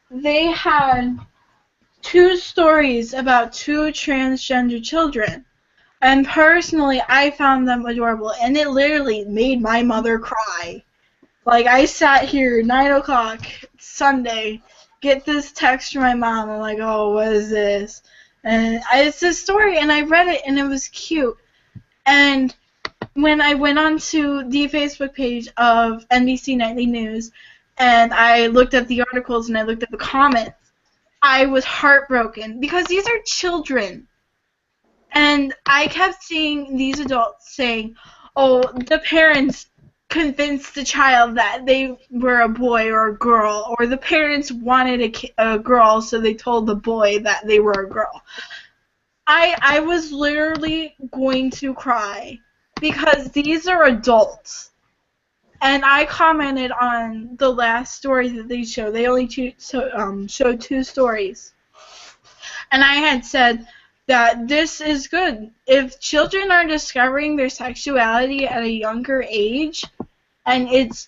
they had 2 stories about 2 transgender children. And personally, I found them adorable, and it literally made my mother cry. I sat here 9 o'clock Sunday, get this text from my mom. I'm like, oh, what is this? And it's this story, and I read it, and it was cute. And when I went onto the Facebook page of NBC Nightly News, and I looked at the articles and I looked at the comments, I was heartbroken because these are children. And I kept seeing these adults saying, oh, the parents convinced the child that they were a boy or a girl, or the parents wanted a girl, so they told the boy that they were a girl. I was literally going to cry because these are adults. And I commented on the last story that they showed. They only showed 2 stories. And I had said that this is good. If children are discovering their sexuality at a younger age, and it's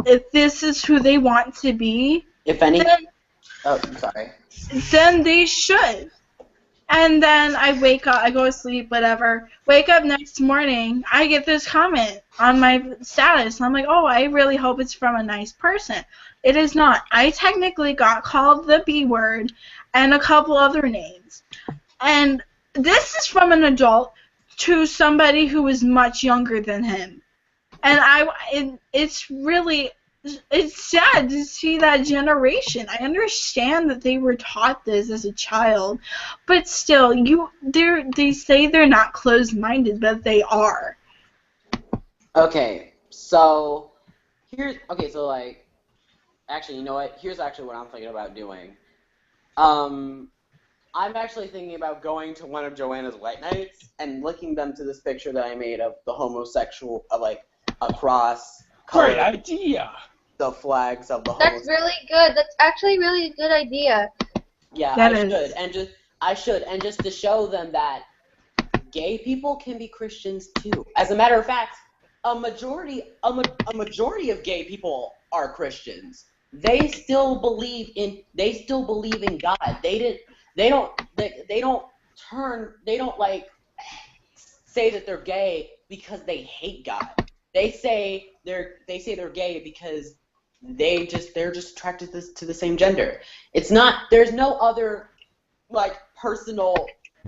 if this is who they want to be, if any, then, I'm sorry. then they should. And then I wake up, I go to sleep, whatever. Wake up next morning, I get this comment on my status. And I'm like, oh, I really hope it's from a nice person. It is not. I technically got called the B word and a couple other names. And this is from an adult to somebody who is much younger than him. And it's sad to see that generation. I understand that they were taught this as a child, but still, they say they're not closed-minded, but they are. Okay, so actually, you know what? Here's actually what I'm thinking about doing. I'm actually thinking about going to one of Joanna's white nights and linking them to this picture that I made of the homosexual, across Great idea. the flags of the That's homosexual. really good. That's actually really a good idea. Yeah, That I is. should, and just to show them that gay people can be Christians too. As a matter of fact, a majority of gay people are Christians. They still believe in God. They don't say that they're gay because they hate God. They say they're gay because they're just attracted to the same gender. There's no other personal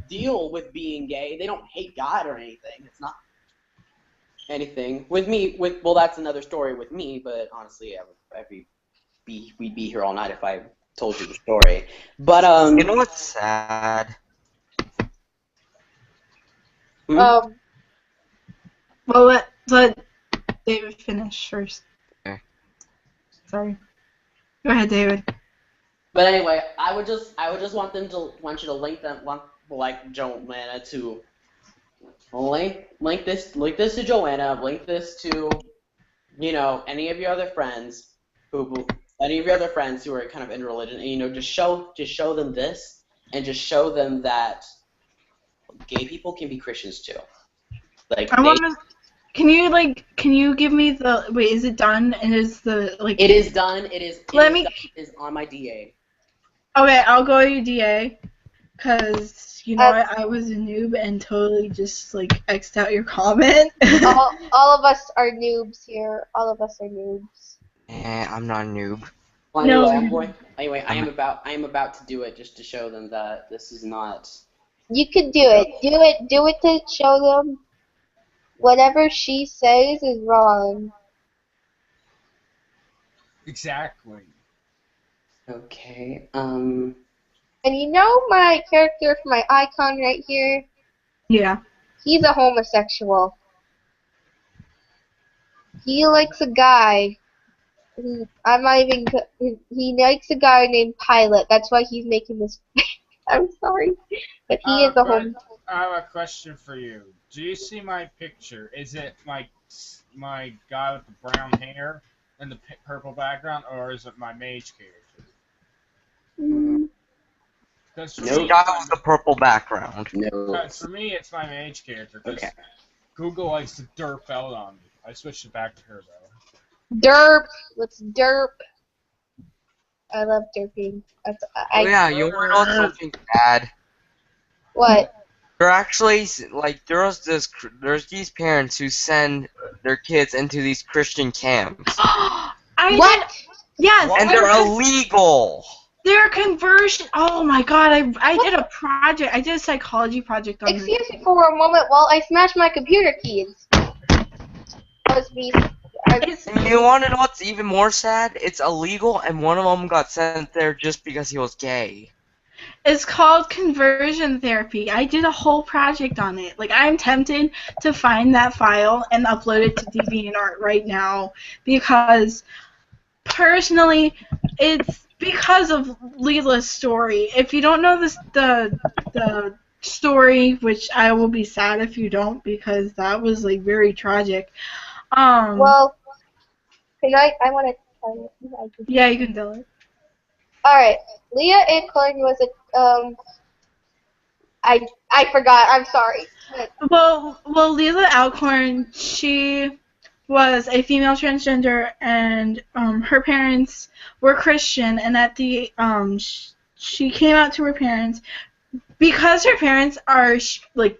deal with being gay. They don't hate God or anything. It's not anything. Well, that's another story with me, but honestly, we'd be here all night if I told you the story. But You know what's sad? Um, Well, let David finish first. Okay. Sorry. Go ahead, David. But anyway, I would just want you to link Joanna to link this to Joanna, link this to any of your other friends, any of your other friends who are kind of in religion, and just show them this, and just show them that gay people can be Christians too. Like I want to. Can you give me the? Wait, is it done? And is the like? it is done. It is on my DA. Okay, I'll go to your DA, cause I was a noob and totally just like X'd out your comment. all of us are noobs here. All of us are noobs. I'm not a noob. Well, No. anyway, I am about to do it just to show them that this is not. You can do it. Do it to show them whatever she says is wrong. Exactly. Okay. And my character for my icon right here, Yeah. he's a homosexual. He likes a guy. He likes a guy named Pilot. That's why he's making this. I'm sorry, but he is a homo. I have a question for you. Do you see my picture? Is it my guy with the brown hair and the purple background, or is it my mage character? Because The guy with the purple background. No. For me, it's my mage character. Because Okay. Google likes to derp out on me. I switched it back to her though. Derp. Let's derp. I love derping. Oh yeah, you want to know something bad? What? There actually, there's these parents who send their kids into these Christian camps, What? Yes. and they're illegal. They're conversion. Oh my god! I did a project. I did a psychology project on this. Excuse me for a moment while I smash my computer keys. That was me. And you want to know what's even more sad? It's illegal, and one of them got sent there just because he was gay. It's called conversion therapy. I did a whole project on it. Like, I'm tempted to find that file and upload it to DeviantArt right now because, personally, it's because of Leela's story. If you don't know the story, which I will be sad if you don't because that was, like, very tragic. Well, I want to tell you. Yeah, you can tell it. Alright, Leah Acorn was I forgot, I'm sorry. Well, Leela Alcorn, she was a female transgender, and her parents were Christian, and she came out to her parents because her parents are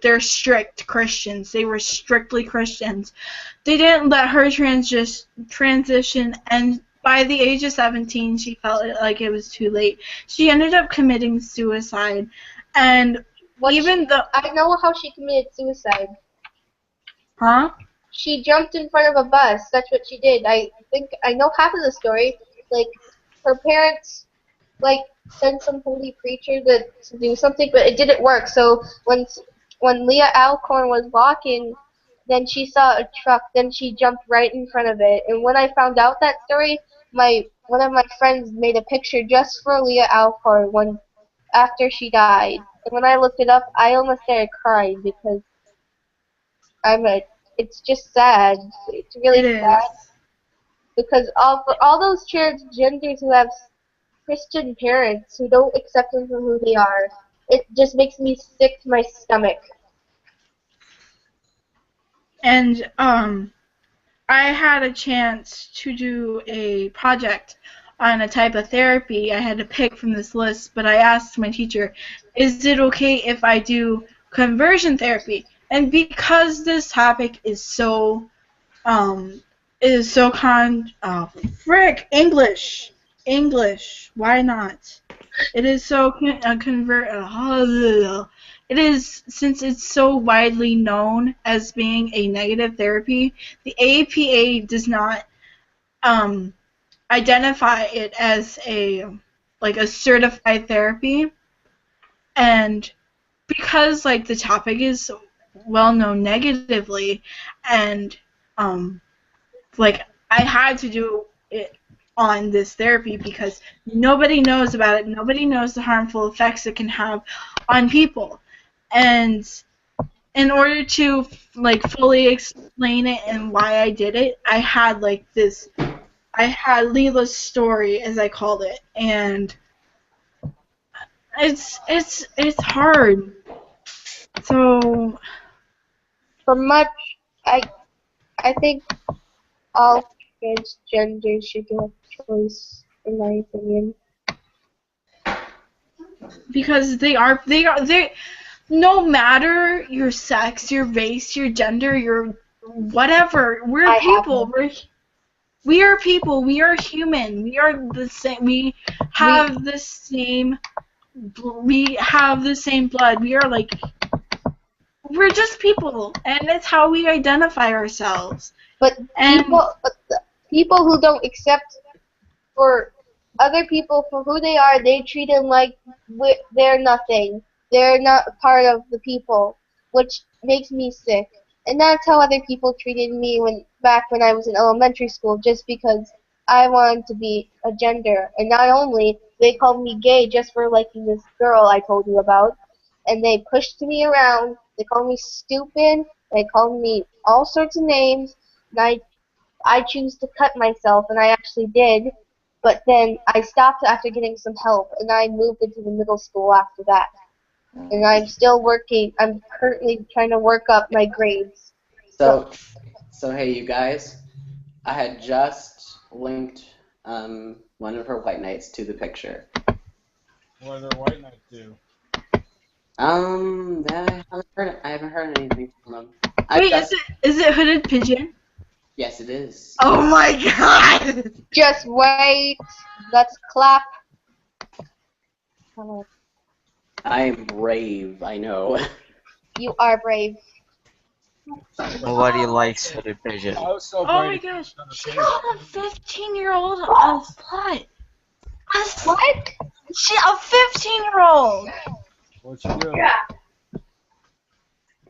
they're strict Christians. They were strictly Christians. They didn't let her transition, and by the age of 17, she felt like it was too late. She ended up committing suicide, and I know how she committed suicide. Huh? She jumped in front of a bus. That's what she did. I think I know half of the story. Like, her parents, sent some holy preacher to do something, but it didn't work. So when Leah Alcorn was walking, then she saw a truck. Then she jumped right in front of it. And when I found out that story, one of my friends made a picture just for Leah Alcorn after she died. And when I looked it up, I almost started crying because it's just sad. It's really sad. Because all those transgenders who have Christian parents who don't accept them for who they are, it just makes me sick to my stomach. And I had a chance to do a project on a type of therapy. I had to pick from this list, but I asked my teacher, is it okay if I do conversion therapy? And because this topic is so English, why not? It is so it is, since it's so widely known as being a negative therapy, the APA does not identify it as a certified therapy, and because the topic is well known negatively, and I had to do it on this therapy because nobody knows about it. Nobody knows the harmful effects it can have on people, and in order to fully explain it and why I did it, I had this I had Leela's story, as I called it, and it's hard. So For much, I think all transgenders should get a choice, in my opinion. because they no matter your sex, your race, your gender, your whatever, we're I have people. We are people. We are human. We are the same. We have the same. We have the same blood. We are like. We're just people, and it's how we identify ourselves. But And the people who don't accept for other people for who they are, they treat them like they're nothing. They're not part of the people, which makes me sick. And that's how other people treated me back when I was in elementary school, just because I wanted to be a gender. And not only, they called me gay just for liking this girl I told you about, and they pushed me around. They called me stupid. They called me all sorts of names, and I choose to cut myself, and I actually did. But then I stopped after getting some help, and I moved into the middle school after that. And I'm still working. I'm currently trying to work up my grades. So hey, you guys, I had just linked one of her white knights to the picture. What do their white knights do? I haven't heard anything from them. wait, is it Hooded Pigeon? Yes, it is. Oh my god! Just wait. Let's clap. I am brave, I know. You are brave. Nobody likes hooded pigeon. I was so Oh my brave to gosh! get on the She page. called a 15-year-old a slut. What? A 15-year-old. What'd you do?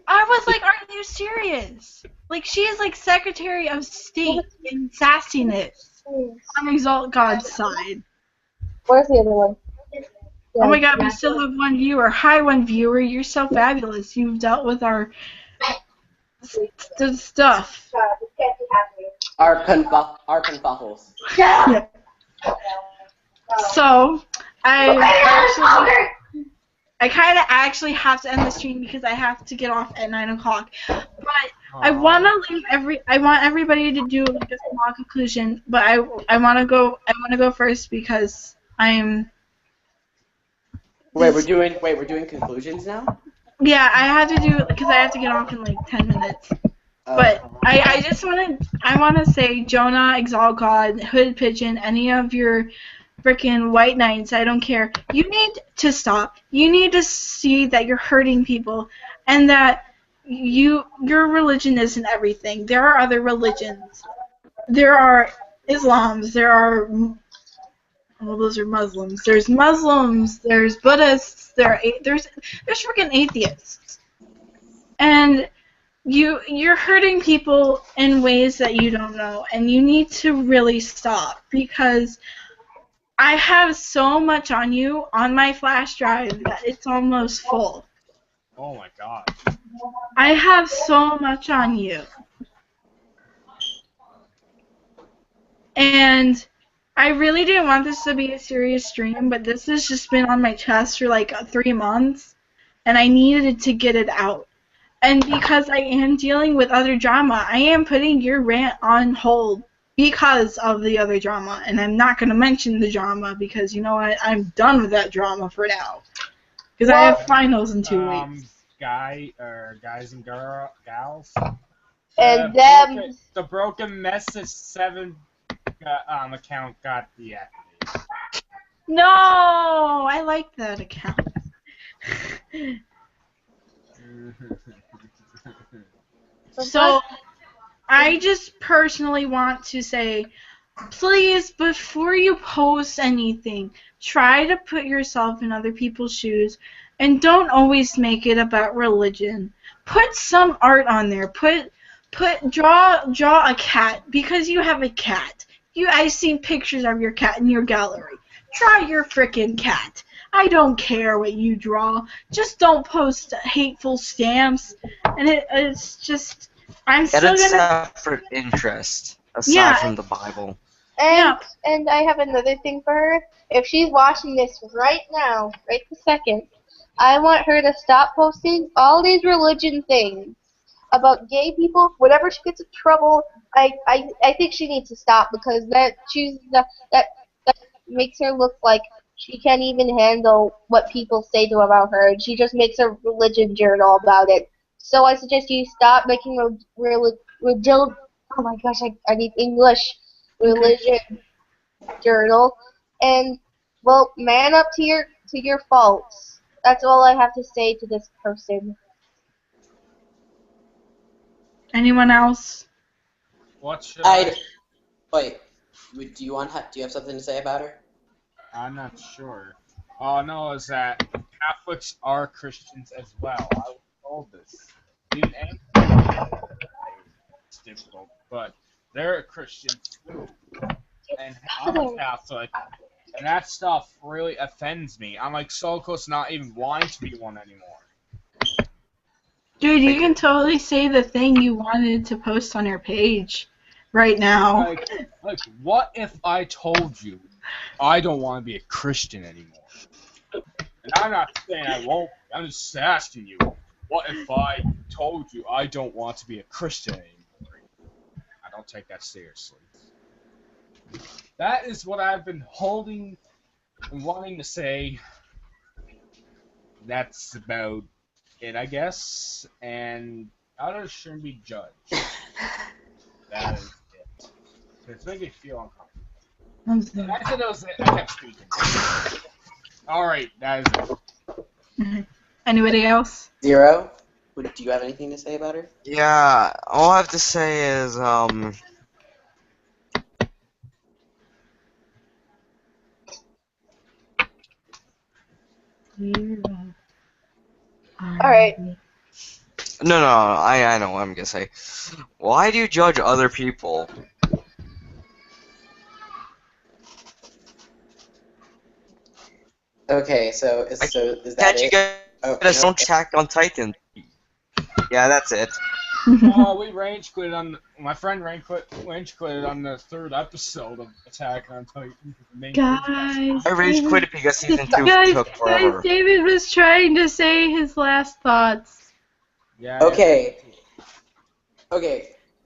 I was like, are you serious? Like, she is like Secretary of State in sassiness on Exalt God's side. Where's the other one? Oh my god, we still have one viewer. Hi, one viewer. You're so fabulous. You've dealt with our stuff. Our confuffles. Yeah. So, I kind of actually have to end the stream because I have to get off at 9 o'clock. But I want to leave I want everybody to do like a small conclusion. But I want to go first because I'm. Wait, we're doing conclusions now? Yeah, I have to do because I have to get off in like 10 minutes. But I want to say Jonah, Exalt God, Hooded Pigeon, any of your freaking white knights, I don't care. You need to stop. You need to see that you're hurting people and that your religion isn't everything. There are other religions. There are Islams. There are those are Muslims. There's Muslims. There's Buddhists. There's freaking atheists. And you're hurting people in ways that you don't know, and you need to really stop because I have so much on you on my flash drive that it's almost full. Oh my god. I have so much on you. And I really didn't want this to be a serious stream, but this has just been on my chest for like 3 months, and I needed to get it out. And because I am dealing with other drama, I am putting your rant on hold because of the other drama. And I'm not going to mention the drama because, you know what, I'm done with that drama for now. Because I have finals in 2 weeks. Guys and gals. And them. The broken message 7 account got deactivated. No, I like that account. So, I just personally want to say, please, before you post anything, try to put yourself in other people's shoes, and don't always make it about religion. Put some art on there. Draw a cat because you have a cat. I've seen pictures of your cat in your gallery. Draw your frickin' cat. I don't care what you draw. Just don't post hateful stamps. And it's just, I'm Get still a gonna. separate interest aside from the Bible. Yeah. And I have another thing for her. If she's watching this right now, right this second, I want her to stop posting all these religion things about gay people. Whenever she gets in trouble, I think she needs to stop because that makes her look like she can't even handle what people say to about her, and she just makes a religion journal about it. So I suggest you stop making oh my gosh, I need English religion journal, and well, man up to your faults. That's all I have to say to this person. Anyone else? What should I? Wait. Do you have something to say about her? I'm not sure. All I know is that Catholics are Christians as well. I was told this. Even it's difficult, but they're Christians too. And I'm a Catholic, and that stuff really offends me. I'm like so close to not even wanting to be one anymore. Dude, you can totally say the thing you wanted to post on your page right now. Like, what if I told you I don't want to be a Christian anymore? And I'm not saying I won't. I'm just asking you. What if I told you I don't want to be a Christian anymore? I don't take that seriously. That is what I've been holding and wanting to say. That's about it, I guess. And others shouldn't be judged. That is it. It's making me feel uncomfortable. I said that was it. I kept speaking. Alright, that is it. Anybody else? Zero? Do you have anything to say about her? Yeah, all I have to say is, Alright. no, I know what I'm gonna say. Why do you judge other people? Okay, so is that Can't you it? get a sound check on Titan? Yeah, that's it. We rage quit on my friend rage quit on the third episode of Attack on Titan. Guys, I rage quit it because season 2 took forever. David was trying to say his last thoughts. Yeah. Okay.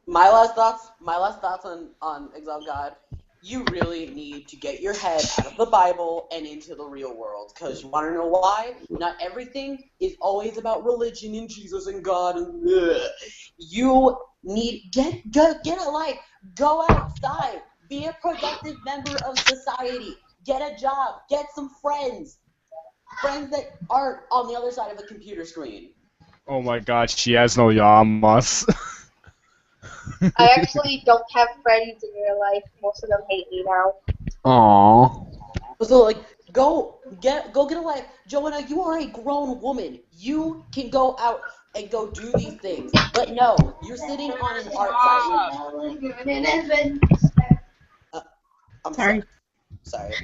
My last thoughts on Exile God. You really need to get your head out of the Bible and into the real world, because you want to know why? Not everything is always about religion and Jesus and God. And you need get a life. Go outside. Be a productive member of society. Get a job. Get some friends. Friends that aren't on the other side of a computer screen. Oh my God, she has no yamas. I actually don't have friends in real life. Most of them hate me now. Aww. So like, go get a life. Joanna, you are a grown woman. You can go out and go do these things. But no, you're sitting on an art site. I'm sorry.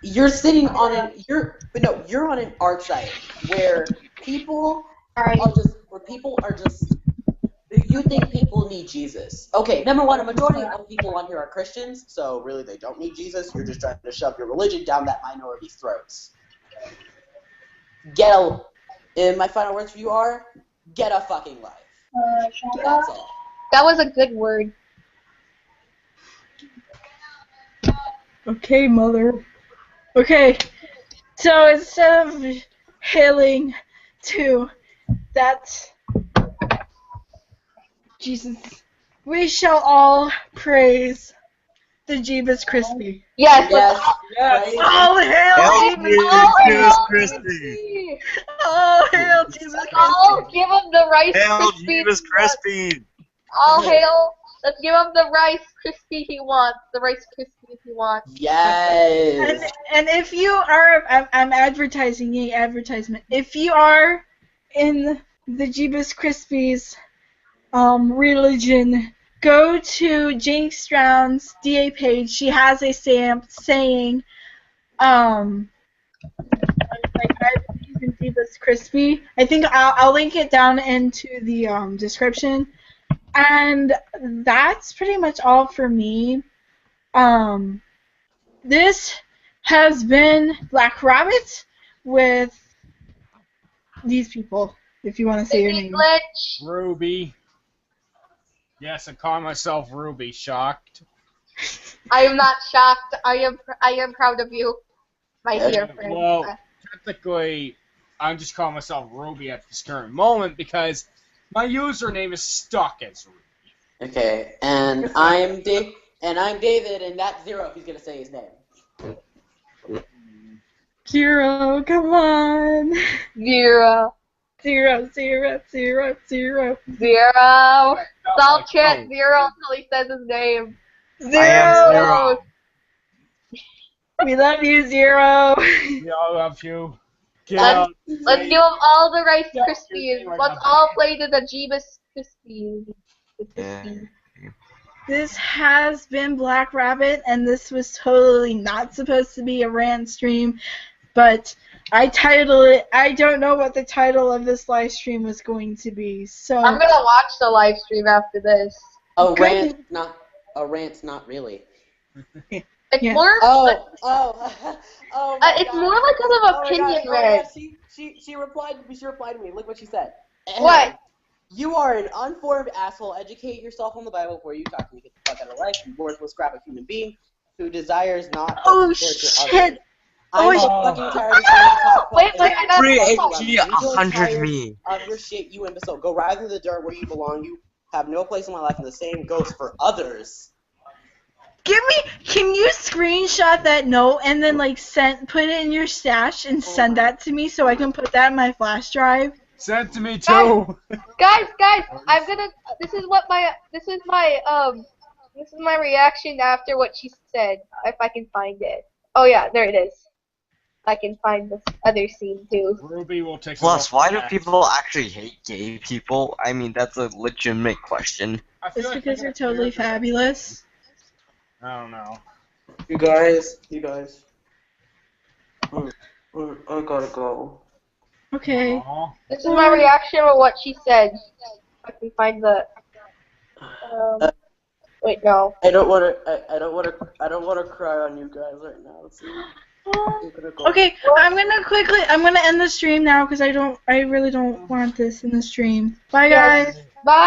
You're sitting on you're on an art site where people are just you think people need Jesus. Okay, number one, a majority of people on here are Christians, so really they don't need Jesus. You're just trying to shove your religion down that minority's throats. And my final words for you are, get a fucking life. That's all. That was a good word. Okay, mother. Okay, so instead of hailing to that Jesus, we shall all praise the Jeebus Crispy. Yes. Yes. All hail Jeebus Crispy! All hail Jeebus Crispy! All give him the Rice Hail Krispies. Jeebus Crispy! All hail. Let's give him the Rice Krispie he wants. The Rice Krispie he wants. Yes. And if you are, I'm advertising a advertisement. If you are in the Jeebus Crispies religion, go to Jane Stroud's DA page. She has a stamp saying, like I believe in Jeebus Crispy. I think I'll link it down into the description. And that's pretty much all for me. This has been Black Rabbit with these people, if you want to say your name. Glitch. Ruby. Yes, I call myself Ruby. Shocked. I am not shocked. I am proud of you, my dear friend. Well, technically, I'm just calling myself Ruby at this current moment because my username is stuck as Ruby. Okay, and I'm David, and that's Zero if he's gonna say his name. Zero, come on. Zero. Zero, zero, zero, zero. Zero. I'll chant Zero until he says his name. Zero. I am Zero. We love you, Zero. We all love you. Let's give him all the Rice Yeah, Krispies. right Let's now. all play to the Jeebus Krispies. Yeah. This has been Black Rabbit, and this was totally not supposed to be a rant stream, but I titled it. I don't know what the title of this live stream was going to be, so I'm gonna watch the live stream after this. A Good. rant's not really. It's Yeah. more. Oh my It's God. more like kind of Oh my opinion God, oh my rant. God, she replied to me. Look what she said. What? You are an unformed asshole. Educate yourself on the Bible before you talk to me. Get the fuck out of life. You worthless scrap of human being who desires not. Oh, to torture shit. others. I'm so Oh, fucking tired of seeing you talk about Wait, I got Free a HG 100 me. of your shit, you imbecile. Go right through the dirt where you belong. You have no place in my life, and the same goes for others. can you screenshot that note and then put it in your stash and send that to me so I can put that in my flash drive? Send to me too. Guys, I'm gonna. This is my reaction after what she said. If I can find it. Oh yeah, there it is. I can find this other scene too. Ruby will take. Plus, why do people actually hate gay people? I mean, that's a legitimate question. It's because they're totally fabulous. I don't know. You guys. I gotta go. Okay. Aw. This is my reaction to what she said. I can find the. Wait, no. I don't wanna cry on you guys right now. I'm gonna go. Okay, I'm gonna end the stream now because I really don't want this in the stream. Bye, guys. Bye.